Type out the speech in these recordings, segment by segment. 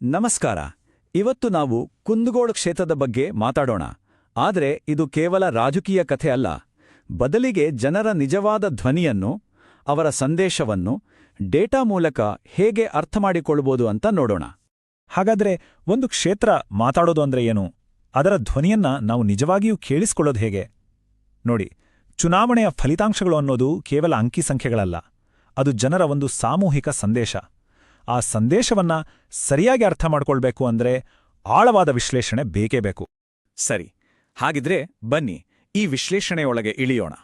ನಮಸ್ಕಾರ. ಇವತ್ತು ನಾವು ಕುಂದಗೋಳ ಕ್ಷೇತ್ರದ ಬಗ್ಗೆ ಮಾತಾಡೋಣ. ಆದರೆ ಇದು ಕೇವಲ ರಾಜಕೀಯ ಕಥೆ ಅಲ್ಲ. ಬದಲಿಗೆ ಜನರ ನಿಜವಾದ ಧ್ವನಿಯನ್ನು, ಅವರ ಸಂದೇಶವನ್ನು ಡೇಟಾ ಮೂಲಕ ಹೇಗೆ ಅರ್ಥಮಾಡಿಕೊಳ್ಳಬಹುದು ಅಂತ ನೋಡೋಣ. ಹಾಗಾದ್ರೆ ಒಂದು ಕ್ಷೇತ್ರ ಮಾತಾಡೋದು ಅಂದ್ರೆ ಏನು? ಅದರ ಧ್ವನಿಯನ್ನ ನಾವು ನಿಜವಾಗಿಯೂ ಕೇಳಿಸ್ಕೊಳ್ಳೋದು ಹೇಗೆ? ನೋಡಿ, ಚುನಾವಣೆಯ ಫಲಿತಾಂಶಗಳು ಅನ್ನೋದು ಕೇವಲ ಅಂಕಿಸಂಖ್ಯೆಗಳಲ್ಲ. ಅದು ಜನರ ಒಂದು ಸಾಮೂಹಿಕ ಸಂದೇಶ. ಆ ಸಂದೇಶವನ್ನ ಸರಿಯಾಗಿ ಅರ್ಥ ಮಾಡ್ಕೊಳ್ಬೇಕು ಅಂದ್ರೆ ಆಳವಾದ ವಿಶ್ಲೇಷಣೆ ಬೇಕೇ ಬೇಕು. ಸರಿ, ಹಾಗಿದ್ರೆ ಬನ್ನಿ ಈ ವಿಶ್ಲೇಷಣೆಯೊಳಗೆ ಇಳಿಯೋಣ.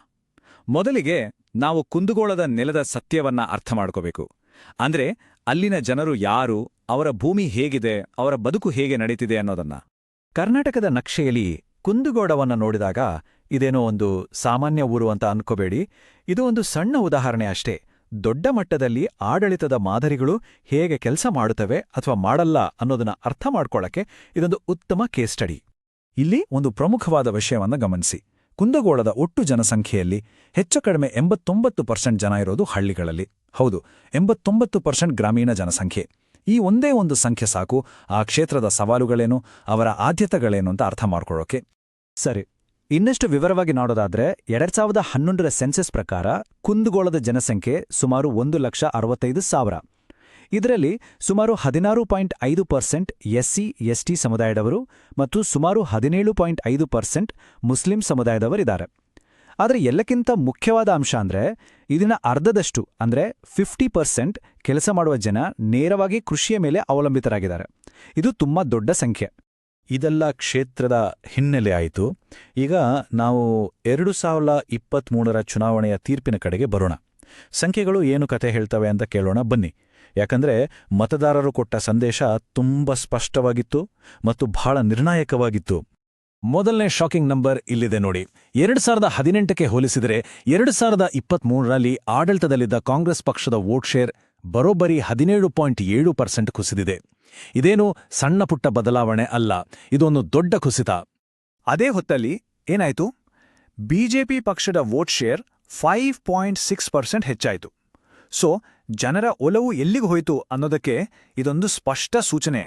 ಮೊದಲಿಗೆ ನಾವು ಕುಂದಗೋಳದ ನೆಲದ ಸತ್ಯವನ್ನ ಅರ್ಥ ಮಾಡ್ಕೋಬೇಕು. ಅಂದ್ರೆ ಅಲ್ಲಿನ ಜನರು ಯಾರು, ಅವರ ಭೂಮಿ ಹೇಗಿದೆ, ಅವರ ಬದುಕು ಹೇಗೆ ನಡೀತಿದೆ ಅನ್ನೋದನ್ನ. ಕರ್ನಾಟಕದ ನಕ್ಷೆಯಲ್ಲಿ ಕುಂದಗೋಳವನ್ನ ನೋಡಿದಾಗ ಇದೇನೋ ಒಂದು ಸಾಮಾನ್ಯ ಊರು ಅಂತ ಅನ್ಕೋಬೇಡಿ. ಇದು ಒಂದು ಸಣ್ಣ ಉದಾಹರಣೆ ಅಷ್ಟೇ. ದೊಡ್ಡ ಮಟ್ಟದಲ್ಲಿ ಆಡಳಿತದ ಮಾದರಿಗಳು ಹೇಗೆ ಕೆಲಸ ಮಾಡುತ್ತವೆ ಅಥವಾ ಮಾಡಲ್ಲ ಅನ್ನೋದನ್ನ ಅರ್ಥ ಮಾಡ್ಕೊಳ್ಳಕ್ಕೆ ಇದೊಂದು ಉತ್ತಮ ಕೇಸ್ ಸ್ಟಡಿ. ಇಲ್ಲಿ ಒಂದು ಪ್ರಮುಖವಾದ ವಿಷಯವನ್ನ ಗಮನಿಸಿ. ಕುಂದಗೋಳದ ಒಟ್ಟು ಜನಸಂಖ್ಯೆಯಲ್ಲಿ ಹೆಚ್ಚು ಕಡಿಮೆ 89% ಜನ ಇರೋದು ಹಳ್ಳಿಗಳಲ್ಲಿ. ಹೌದು, 89% ಗ್ರಾಮೀಣ ಜನಸಂಖ್ಯೆ. ಈ ಒಂದೇ ಒಂದು ಸಂಖ್ಯೆ ಸಾಕು ಆ ಕ್ಷೇತ್ರದ ಸವಾಲುಗಳೇನು, ಅವರ ಆದ್ಯತೆಗಳೇನು ಅಂತ ಅರ್ಥ ಮಾಡ್ಕೊಳ್ಳೋಕೆ. ಸರಿ, ಇನ್ನಷ್ಟು ವಿವರವಾಗಿ ನೋಡೋದಾದ್ರೆ 2011ರ ಸೆನ್ಸಸ್ ಪ್ರಕಾರ ಕುಂದಗೋಳದ ಜನಸಂಖ್ಯೆ ಸುಮಾರು 1,65,000. ಇದರಲ್ಲಿ ಸುಮಾರು 16.5% ಎಸ್ಸಿ ಎಸ್ಟಿ ಸಮುದಾಯದವರು ಮತ್ತು ಸುಮಾರು 17.5% ಮುಸ್ಲಿಂ ಸಮುದಾಯದವರಿದ್ದಾರೆ. ಆದರೆ ಎಲ್ಲಕ್ಕಿಂತ ಮುಖ್ಯವಾದ ಅಂಶ ಅಂದ್ರೆ ಇದನ್ನ ಅರ್ಧದಷ್ಟು ಅಂದ್ರೆ 50% ಕೆಲಸ ಮಾಡುವ ಜನ ನೇರವಾಗಿ ಕೃಷಿಯ ಮೇಲೆ ಅವಲಂಬಿತರಾಗಿದ್ದಾರೆ. ಇದು ತುಂಬಾ ದೊಡ್ಡ ಸಂಖ್ಯೆ. ಇದೆಲ್ಲ ಕ್ಷೇತ್ರದ ಹಿನ್ನೆಲೆ ಆಯಿತು. ಈಗ ನಾವು 2023ರ ಚುನಾವಣೆಯ ತೀರ್ಪಿನ ಕಡೆಗೆ ಬರೋಣ. ಸಂಖ್ಯೆಗಳು ಏನು ಕತೆ ಹೇಳ್ತವೆ ಅಂತ ಕೇಳೋಣ ಬನ್ನಿ. ಯಾಕಂದ್ರೆ ಮತದಾರರು ಕೊಟ್ಟ ಸಂದೇಶ ತುಂಬ ಸ್ಪಷ್ಟವಾಗಿತ್ತು ಮತ್ತು ಬಹಳ ನಿರ್ಣಾಯಕವಾಗಿತ್ತು. ಮೊದಲನೇ ಶಾಕಿಂಗ್ ನಂಬರ್ ಇಲ್ಲಿದೆ ನೋಡಿ. 2018ಕ್ಕೆ ಹೋಲಿಸಿದರೆ 2023ರಲ್ಲಿ ಆಡಳಿತದಲ್ಲಿದ್ದ ಕಾಂಗ್ರೆಸ್ ಪಕ್ಷದ ವೋಟ್ ಶೇರ್ ಬರೋಬ್ಬರಿ 17.7% ಕುಸಿದಿದೆ. ಇದೇನು ಸಣ್ಣ ಪುಟ್ಟ ಬದಲಾವಣೆ ಅಲ್ಲ, ಇದೊಂದು ದೊಡ್ಡ ಕುಸಿತ. ಅದೇ ಹೊತ್ತಲ್ಲಿ ಏನಾಯ್ತು? ಬಿಜೆಪಿ ಪಕ್ಷದ ವೋಟ್ ಶೇರ್ 5.6% ಹೆಚ್ಚಾಯಿತು. ಸೊ ಜನರ ಒಲವು ಎಲ್ಲಿಗೆ ಹೋಯಿತು ಅನ್ನೋದಕ್ಕೆ ಇದೊಂದು ಸ್ಪಷ್ಟ ಸೂಚನೆ.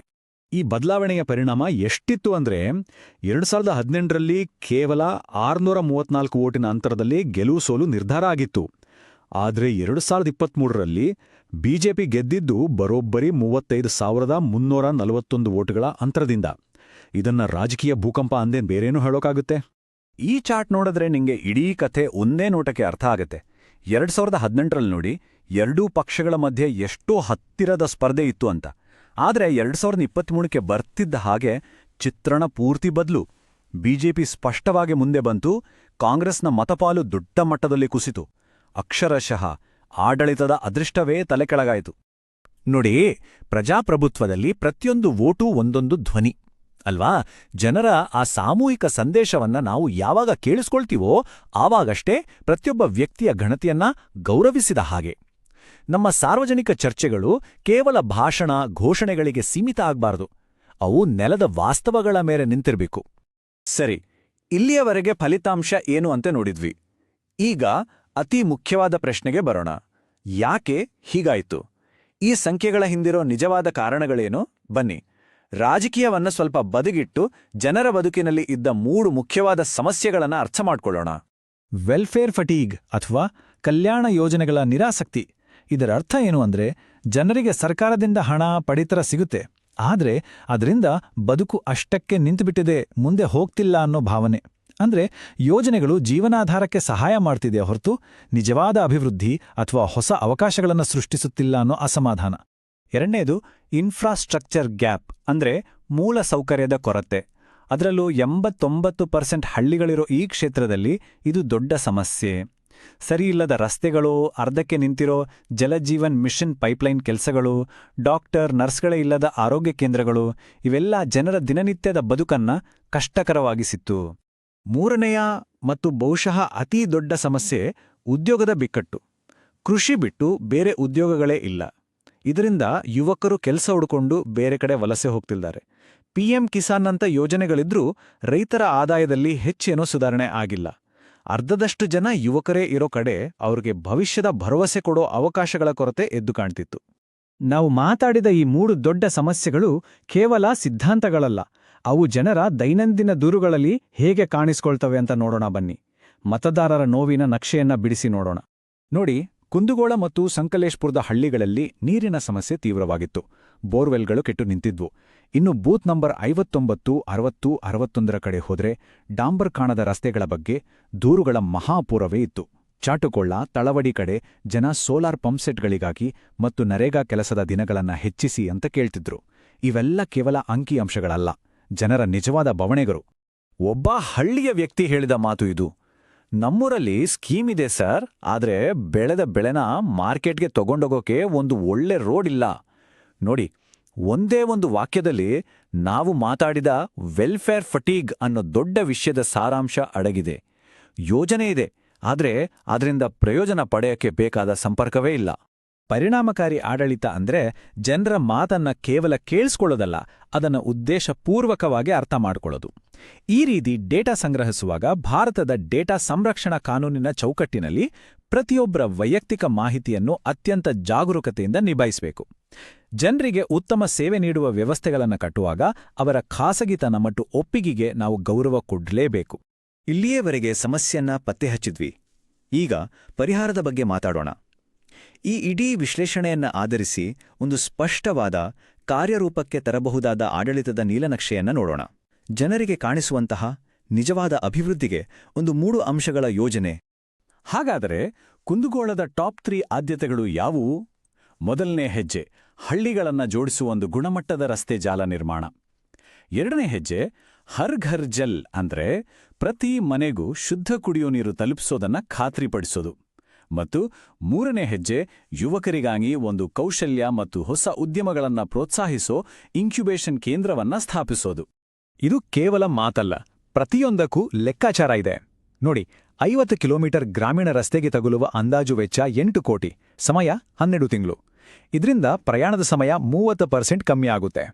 ಈ ಬದಲಾವಣೆಯ ಪರಿಣಾಮ ಎಷ್ಟಿತ್ತು ಅಂದ್ರೆ 2018ರಲ್ಲಿ ಕೇವಲ 634 ವೋಟಿನ ಅಂತರದಲ್ಲಿ ಗೆಲುವು ಸೋಲು ನಿರ್ಧಾರ ಆಗಿತ್ತು. ಆದರೆ 2023ರಲ್ಲಿ ಬಿಜೆಪಿ ಗೆದ್ದಿದ್ದು ಬರೋಬ್ಬರಿ 35,341 ವೋಟುಗಳ ಅಂತರದಿಂದ. ಇದನ್ನ ರಾಜಕೀಯ ಭೂಕಂಪ ಅಂದೇನ್ ಬೇರೇನೂ ಹೇಳೋಕ್ಕಾಗುತ್ತೆ? ಈ ಚಾರ್ಟ್ ನೋಡಿದ್ರೆ ನಿಂಗೆ ಇಡೀ ಕಥೆ ಒಂದೇ ನೋಟಕ್ಕೆ ಅರ್ಥ ಆಗತ್ತೆ. 2018ರಲ್ಲಿ ನೋಡಿ, ಎರಡೂ ಪಕ್ಷಗಳ ಮಧ್ಯೆ ಎಷ್ಟೋ ಹತ್ತಿರದ ಸ್ಪರ್ಧೆ ಇತ್ತು ಅಂತ. ಆದರೆ 2023ಕ್ಕೆ ಬರ್ತಿದ್ದ ಹಾಗೆ ಚಿತ್ರಣ ಪೂರ್ತಿ ಬದಲು. ಬಿಜೆಪಿ ಸ್ಪಷ್ಟವಾಗಿ ಮುಂದೆ ಬಂತು, ಕಾಂಗ್ರೆಸ್ನ ಮತಪಾಲು ದೊಡ್ಡ ಮಟ್ಟದಲ್ಲಿ ಕುಸಿತು. ಅಕ್ಷರಶಃ ಆಡಳಿತದ ಅದೃಷ್ಟವೇ ತಲೆಕೆಳಗಾಯಿತು. ನೋಡಿ, ಪ್ರಜಾಪ್ರಭುತ್ವದಲ್ಲಿ ಪ್ರತಿಯೊಂದು ವೋಟೂ ಒಂದೊಂದು ಧ್ವನಿ ಅಲ್ವಾ? ಜನರ ಆ ಸಾಮೂಹಿಕ ಸಂದೇಶವನ್ನ ನಾವು ಯಾವಾಗ ಕೇಳಿಸ್ಕೊಳ್ತೀವೋ ಆವಾಗಷ್ಟೇ ಪ್ರತಿಯೊಬ್ಬ ವ್ಯಕ್ತಿಯ ಘನತೆಯನ್ನ ಗೌರವಿಸಿದ ಹಾಗೆ. ನಮ್ಮ ಸಾರ್ವಜನಿಕ ಚರ್ಚೆಗಳು ಕೇವಲ ಭಾಷಣ, ಘೋಷಣೆಗಳಿಗೆ ಸೀಮಿತ ಆಗ್ಬಾರ್ದು. ಅವು ನೆಲದ ವಾಸ್ತವಗಳ ಮೇಲೆ ನಿಂತಿರ್ಬೇಕು. ಸರಿ, ಇಲ್ಲಿಯವರೆಗೆ ಫಲಿತಾಂಶ ಏನು ಅಂತ ನೋಡಿದ್ವಿ. ಈಗ ಅತಿ ಮುಖ್ಯವಾದ ಪ್ರಶ್ನೆಗೆ ಬರೋಣ. ಯಾಕೆ ಹೀಗಾಯಿತು? ಈ ಸಂಖ್ಯೆಗಳ ಹಿಂದಿರೋ ನಿಜವಾದ ಕಾರಣಗಳೇನು? ಬನ್ನಿ, ರಾಜಕೀಯವನ್ನ ಸ್ವಲ್ಪ ಬದಿಗಿಟ್ಟು ಜನರ ಬದುಕಿನಲ್ಲಿ ಇದ್ದ 3 ಮುಖ್ಯವಾದ ಸಮಸ್ಯೆಗಳನ್ನ ಅರ್ಥ ಮಾಡ್ಕೊಳ್ಳೋಣ. ವೆಲ್ಫೇರ್ ಫಟೀಗ್ ಅಥವಾ ಕಲ್ಯಾಣ ಯೋಜನೆಗಳ ನಿರಾಸಕ್ತಿ. ಇದರ ಅರ್ಥ ಏನು ಅಂದ್ರೆ ಜನರಿಗೆ ಸರ್ಕಾರದಿಂದ ಹಣ, ಪಡಿತರ ಸಿಗುತ್ತೆ, ಆದ್ರೆ ಅದರಿಂದ ಬದುಕು ಅಷ್ಟಕ್ಕೆ ನಿಂತುಬಿಟ್ಟಿದೆ, ಮುಂದೆ ಹೋಗ್ತಿಲ್ಲ ಅನ್ನೋ ಭಾವನೆ. ಅಂದ್ರೆ ಯೋಜನೆಗಳು ಜೀವನಾಧಾರಕ್ಕೆ ಸಹಾಯ ಮಾಡ್ತಿದೆಯಾ ಹೊರತು ನಿಜವಾದ ಅಭಿವೃದ್ಧಿ ಅಥವಾ ಹೊಸ ಅವಕಾಶಗಳನ್ನು ಸೃಷ್ಟಿಸುತ್ತಿಲ್ಲ ಅನ್ನೋ ಅಸಮಾಧಾನ. ಎರಡನೇದು ಇನ್ಫ್ರಾಸ್ಟ್ರಕ್ಚರ್ ಗ್ಯಾಪ್, ಅಂದ್ರೆ ಮೂಲ ಸೌಕರ್ಯದ ಕೊರತೆ. ಅದರಲ್ಲೂ 89% ಹಳ್ಳಿಗಳಿರೋ ಈ ಕ್ಷೇತ್ರದಲ್ಲಿ ಇದು ದೊಡ್ಡ ಸಮಸ್ಯೆ. ಸರಿಯಿಲ್ಲದ ರಸ್ತೆಗಳು, ಅರ್ಧಕ್ಕೆ ನಿಂತಿರೋ ಜಲಜೀವನ್ ಮಿಷನ್ ಪೈಪ್ಲೈನ್ ಕೆಲಸಗಳು, ಡಾಕ್ಟರ್, ನರ್ಸ್ಗಳೇ ಇಲ್ಲದ ಆರೋಗ್ಯ ಕೇಂದ್ರಗಳು, ಇವೆಲ್ಲ ಜನರ ದಿನನಿತ್ಯದ ಬದುಕನ್ನ ಕಷ್ಟಕರವಾಗಿಸಿತ್ತು. ಮೂರನೆಯ ಮತ್ತು ಬಹುಶಃ ಅತೀ ದೊಡ್ಡ ಸಮಸ್ಯೆ ಉದ್ಯೋಗದ ಬಿಕ್ಕಟ್ಟು. ಕೃಷಿ ಬಿಟ್ಟು ಬೇರೆ ಉದ್ಯೋಗಗಳೇ ಇಲ್ಲ. ಇದರಿಂದ ಯುವಕರು ಕೆಲಸ ಹುಡುಕೊಂಡು ಬೇರೆ ಕಡೆ ವಲಸೆ ಹೋಗ್ತಿದ್ದಾರೆ. PM ಕಿಸಾನ್ ಅಂತ ಯೋಜನೆಗಳಿದ್ರೂ ರೈತರ ಆದಾಯದಲ್ಲಿ ಹೆಚ್ಚೇನೋ ಸುಧಾರಣೆ ಆಗಿಲ್ಲ. ಅರ್ಧದಷ್ಟು ಜನ ಯುವಕರೇ ಇರೋ ಕಡೆ ಅವ್ರಿಗೆ ಭವಿಷ್ಯದ ಭರವಸೆ ಕೊಡೋ ಅವಕಾಶಗಳ ಕೊರತೆ ಎದ್ದು ಕಾಣ್ತಿತ್ತು. ನಾವು ಮಾತಾಡಿದ ಈ 3 ದೊಡ್ಡ ಸಮಸ್ಯೆಗಳು ಕೇವಲ ಸಿದ್ಧಾಂತಗಳಲ್ಲ, ಅವು ಜನರ ದೈನಂದಿನ ದೂರುಗಳಲ್ಲಿ ಹೇಗೆ ಕಾಣಿಸ್ಕೊಳ್ತವೆ ಅಂತ ನೋಡೋಣ ಬನ್ನಿ. ಮತದಾರರ ನೋವಿನ ನಕ್ಷೆಯನ್ನ ಬಿಡಿಸಿ ನೋಡೋಣ. ನೋಡಿ, ಕುಂದಗೋಳ ಮತ್ತು ಸಂಕಲೇಶ್ಪುರದ ಹಳ್ಳಿಗಳಲ್ಲಿ ನೀರಿನ ಸಮಸ್ಯೆ ತೀವ್ರವಾಗಿತ್ತು. ಬೋರ್ವೆಲ್ಗಳು ಕೆಟ್ಟು ನಿಂತಿದ್ವು. ಇನ್ನು ಬೂತ್ ನಂಬರ್ 59, 60, 61ರ ಕಡೆ ಹೋದ್ರೆ ಡಾಂಬರ್ ಕಾಣದ ರಸ್ತೆಗಳ ಬಗ್ಗೆ ದೂರುಗಳ ಮಹಾಪೂರವೇ ಇತ್ತು. ಚಾಟುಕೊಳ್ಳ, ತಳವಡಿ ಕಡೆ ಜನ ಸೋಲಾರ್ ಪಂಪ್ಸೆಟ್ಗಳಿಗಾಗಿ ಮತ್ತು ನರೇಗಾ ಕೆಲಸದ ದಿನಗಳನ್ನ ಹೆಚ್ಚಿಸಿ ಅಂತ ಕೇಳ್ತಿದ್ರು. ಇವೆಲ್ಲ ಕೇವಲ ಅಂಕಿಅಂಶಗಳಲ್ಲ, ಜನರ ನಿಜವಾದ ಬವಣೆಗಳು. ಒಬ್ಬ ಹಳ್ಳಿಯ ವ್ಯಕ್ತಿ ಹೇಳಿದ ಮಾತು ಇದು: ನಮ್ಮೂರಲ್ಲಿ ಸ್ಕೀಮ್ ಇದೆ ಸರ್, ಆದ್ರೆ ಬೆಳೆದ ಬೆಳೆನ ಮಾರ್ಕೆಟ್ಗೆ ತಗೊಂಡೋಗೋಕೆ ಒಂದು ಒಳ್ಳೆ ರೋಡ್ ಇಲ್ಲ. ನೋಡಿ, ಒಂದೇ ಒಂದು ವಾಕ್ಯದಲ್ಲಿ ನಾವು ಮಾತಾಡಿದ ವೆಲ್ಫೇರ್ ಫಟೀಗ್ ಅನ್ನೋ ದೊಡ್ಡ ವಿಷಯದ ಸಾರಾಂಶ ಅಡಗಿದೆ. ಯೋಜನೆ ಇದೆ, ಆದ್ರೆ ಅದರಿಂದ ಪ್ರಯೋಜನ ಪಡೆಯಕ್ಕೆ ಬೇಕಾದ ಸಂಪರ್ಕವೇ ಇಲ್ಲ. ಪರಿಣಾಮಕಾರಿ ಆಡಳಿತ ಅಂದ್ರೆ ಜನರ ಮಾತನ್ನ ಕೇವಲ ಕೇಳಿಸ್ಕೊಳ್ಳೋದಲ್ಲ, ಅದನ್ನ ಉದ್ದೇಶಪೂರ್ವಕವಾಗಿ ಅರ್ಥ ಮಾಡ್ಕೊಳ್ಳೋದು. ಈ ರೀತಿ ಡೇಟಾ ಸಂಗ್ರಹಿಸುವಾಗ ಭಾರತದ ಡೇಟಾ ಸಂರಕ್ಷಣಾ ಕಾನೂನಿನ ಚೌಕಟ್ಟಿನಲ್ಲಿ ಪ್ರತಿಯೊಬ್ಬರ ವೈಯಕ್ತಿಕ ಮಾಹಿತಿಯನ್ನು ಅತ್ಯಂತ ಜಾಗರೂಕತೆಯಿಂದ ನಿಭಾಯಿಸಬೇಕು. ಜನರಿಗೆ ಉತ್ತಮ ಸೇವೆ ನೀಡುವ ವ್ಯವಸ್ಥೆಗಳನ್ನು ಕಟ್ಟುವಾಗ ಅವರ ಖಾಸಗಿತನ ಮತ್ತು ಒಪ್ಪಿಗೆಗೆ ನಾವು ಗೌರವ ಕೊಡಲೇಬೇಕು. ಇಲ್ಲಿಯವರೆಗೆ ಸಮಸ್ಯೆಯನ್ನ ಪತ್ತೆಹಚ್ಚಿದ್ವಿ. ಈಗ ಪರಿಹಾರದ ಬಗ್ಗೆ ಮಾತಾಡೋಣ. ಈ ಇಡೀ ವಿಶ್ಲೇಷಣೆಯನ್ನ ಆಧರಿಸಿ ಒಂದು ಸ್ಪಷ್ಟವಾದ, ಕಾರ್ಯರೂಪಕ್ಕೆ ತರಬಹುದಾದ ಆಡಳಿತದ ನೀಲನಕ್ಷೆಯನ್ನ ನೋಡೋಣ. ಜನರಿಗೆ ಕಾಣಿಸುವಂತಹ ನಿಜವಾದ ಅಭಿವೃದ್ಧಿಗೆ ಒಂದು 3 ಅಂಶಗಳ ಯೋಜನೆ. ಹಾಗಾದರೆ ಕುಂದಗೋಳದ ಟಾಪ್ 3 ಆದ್ಯತೆಗಳು ಯಾವುವು? ಮೊದಲನೇ ಹೆಜ್ಜೆ, ಹಳ್ಳಿಗಳನ್ನ ಜೋಡಿಸುವ ಒಂದು ಗುಣಮಟ್ಟದ ರಸ್ತೆ ಜಾಲ ನಿರ್ಮಾಣ. ಎರಡನೇ ಹೆಜ್ಜೆ, ಹರ್ ಘರ್ ಜಲ್ ಅಂದ್ರೆ ಪ್ರತಿ ಮನೆಗೂ ಶುದ್ಧ ಕುಡಿಯೋ ನೀರು ತಲುಪಿಸೋದನ್ನ ಖಾತ್ರಿಪಡಿಸೋದು. ಮತ್ತು ಮೂರನೇ ಹೆಜ್ಜೆ, ಯುವಕರಿಗಾಗಿ ಒಂದು ಕೌಶಲ್ಯ ಮತ್ತು ಹೊಸ ಉದ್ಯಮಗಳನ್ನ ಪ್ರೋತ್ಸಾಹಿಸೋ ಇನ್ಕ್ಯುಬೇಷನ್ ಕೇಂದ್ರವನ್ನ ಸ್ಥಾಪಿಸೋದು. ಇದು ಕೇವಲ ಮಾತಲ್ಲ, ಪ್ರತಿಯೊಂದಕ್ಕೂ ಲೆಕ್ಕಾಚಾರ ಇದೆ. ನೋಡಿ, 50 ಕಿಲೋಮೀಟರ್ ಗ್ರಾಮೀಣ ರಸ್ತೆಗೆ ತಗುಲುವ ಅಂದಾಜು ವೆಚ್ಚ 8 ಕೋಟಿ, ಸಮಯ 12 ತಿಂಗಳು. ಇದರಿಂದ ಪ್ರಯಾಣದ ಸಮಯ 30% ಕಮ್ಮಿ ಆಗುತ್ತೆ.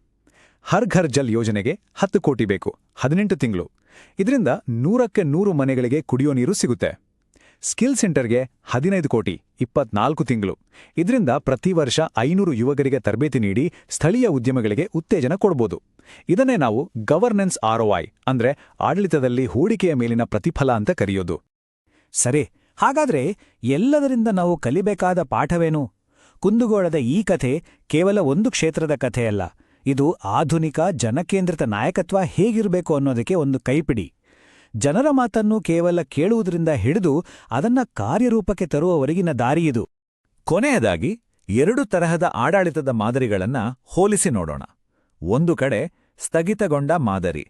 ಹರ್ ಘರ್ ಜಲ್ ಯೋಜನೆಗೆ 10 ಕೋಟಿ ಬೇಕು, 18 ತಿಂಗಳು. ಇದರಿಂದ 100ಕ್ಕೆ 100 ಮನೆಗಳಿಗೆ ಕುಡಿಯೋ ನೀರು ಸಿಗುತ್ತೆ. ಸ್ಕಿಲ್ ಸೆಂಟರ್ಗೆ 15 ಕೋಟಿ, 24 ತಿಂಗಳು. ಇದರಿಂದ ಪ್ರತಿ ವರ್ಷ 500 ಯುವಕರಿಗೆ ತರಬೇತಿ ನೀಡಿ ಸ್ಥಳೀಯ ಉದ್ಯಮಗಳಿಗೆ ಉತ್ತೇಜನ ಕೊಡ್ಬೋದು. ಇದನ್ನೇ ನಾವು ಗವರ್ನೆನ್ಸ್ ROI ಅಂದ್ರೆ ಆಡಳಿತದಲ್ಲಿ ಹೂಡಿಕೆಯ ಮೇಲಿನ ಪ್ರತಿಫಲ ಅಂತ ಕರೆಯೋದು. ಸರಿ, ಹಾಗಾದ್ರೆ ಎಲ್ಲದರಿಂದ ನಾವು ಕಲಿಬೇಕಾದ ಪಾಠವೇನು? ಕುಂದಗೋಳದ ಈ ಕಥೆ ಕೇವಲ ಒಂದು ಕ್ಷೇತ್ರದ ಕಥೆಯಲ್ಲ, ಇದು ಆಧುನಿಕ ಜನಕೇಂದ್ರಿತ ನಾಯಕತ್ವ ಹೇಗಿರಬೇಕು ಅನ್ನೋದಕ್ಕೆ ಒಂದು ಕೈಪಿಡಿ. ಜನರ ಮಾತನ್ನು ಕೇವಲ ಕೇಳುವುದರಿಂದ ಹಿಡಿದು ಅದನ್ನ ಕಾರ್ಯರೂಪಕ್ಕೆ ತರುವವರೆಗಿನ ದಾರಿಯಿದು. ಕೊನೆಯದಾಗಿ 2 ತರಹದ ಆಡಳಿತದ ಮಾದರಿಗಳನ್ನ ಹೋಲಿಸಿ ನೋಡೋಣ. ಒಂದು ಕಡೆ ಸ್ಥಗಿತಗೊಂಡ ಮಾದರಿ.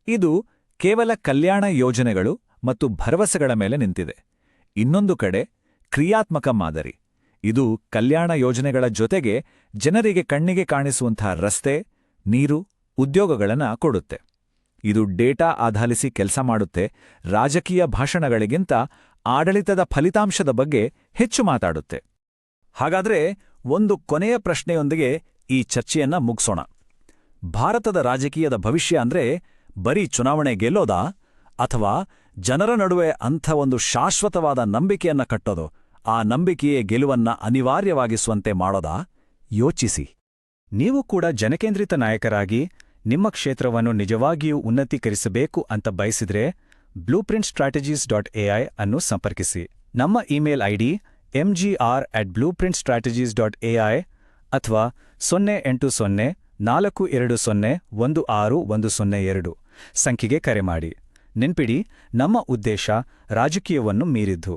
ಇದು ಕೇವಲ ಕಲ್ಯಾಣ ಯೋಜನೆಗಳು ಮತ್ತು ಭರವಸೆಗಳ ಮೇಲೆ ನಿಂತಿದೆ. ಇನ್ನೊಂದು ಕಡೆ ಕ್ರಿಯಾತ್ಮಕ ಮಾದರಿ. ಇದು ಕಲ್ಯಾಣ ಯೋಜನೆಗಳ ಜೊತೆಗೆ ಜನರಿಗೆ ಕಣ್ಣಿಗೆ ಕಾಣಿಸುವಂತಹ ರಸ್ತೆ, ನೀರು, ಉದ್ಯೋಗಗಳನ್ನ ಕೊಡುತ್ತೆ. ಇದು ಡೇಟಾ ಆಧರಿಸಿ ಕೆಲಸ ಮಾಡುತ್ತೆ, ರಾಜಕೀಯ ಭಾಷಣಗಳಿಗಿಂತ ಆಡಳಿತದ ಫಲಿತಾಂಶದ ಬಗ್ಗೆ ಹೆಚ್ಚು ಮಾತಾಡುತ್ತೆ. ಹಾಗಾದ್ರೆ ಒಂದು ಕೊನೆಯ ಪ್ರಶ್ನೆಯೊಂದಿಗೆ ಈ ಚರ್ಚೆಯನ್ನ ಮುಗಿಸೋಣ. ಭಾರತದ ರಾಜಕೀಯದ ಭವಿಷ್ಯ ಅಂದ್ರೆ ಬರೀ ಚುನಾವಣೆ ಗೆಲ್ಲೋದಾ, ಅಥವಾ ಜನರ ನಡುವೆ ಅಂಥ ಒಂದು ಶಾಶ್ವತವಾದ ನಂಬಿಕೆಯನ್ನ ಕಟ್ಟೋದು, ಆ ನಂಬಿಕೆಯೇ ಗೆಲುವನ್ನ ಅನಿವಾರ್ಯವಾಗಿಸುವಂತೆ ಮಾಡೋದಾ? ಯೋಚಿಸಿ. ನೀವು ಕೂಡ ಜನಕೇಂದ್ರಿತ ನಾಯಕರಾಗಿ ನಿಮ್ಮ ಕ್ಷೇತ್ರವನ್ನು ನಿಜವಾಗಿಯೂ ಉನ್ನತೀಕರಿಸಬೇಕು ಅಂತ ಬಯಸಿದ್ರೆ blueprintstrategies.ai ಅನ್ನು ಸಂಪರ್ಕಿಸಿ. ನಮ್ಮ ಇಮೇಲ್ ಐಡಿ mgr@blueprintstrategies.ai ಅಥವಾ 08042016102 ಸಂಖ್ಯೆಗೆ ಕರೆ ಮಾಡಿ. ನೆನ್ಪಿಡಿ, ನಮ್ಮ ಉದ್ದೇಶ ರಾಜಕೀಯವನ್ನು ಮೀರಿದ್ದು.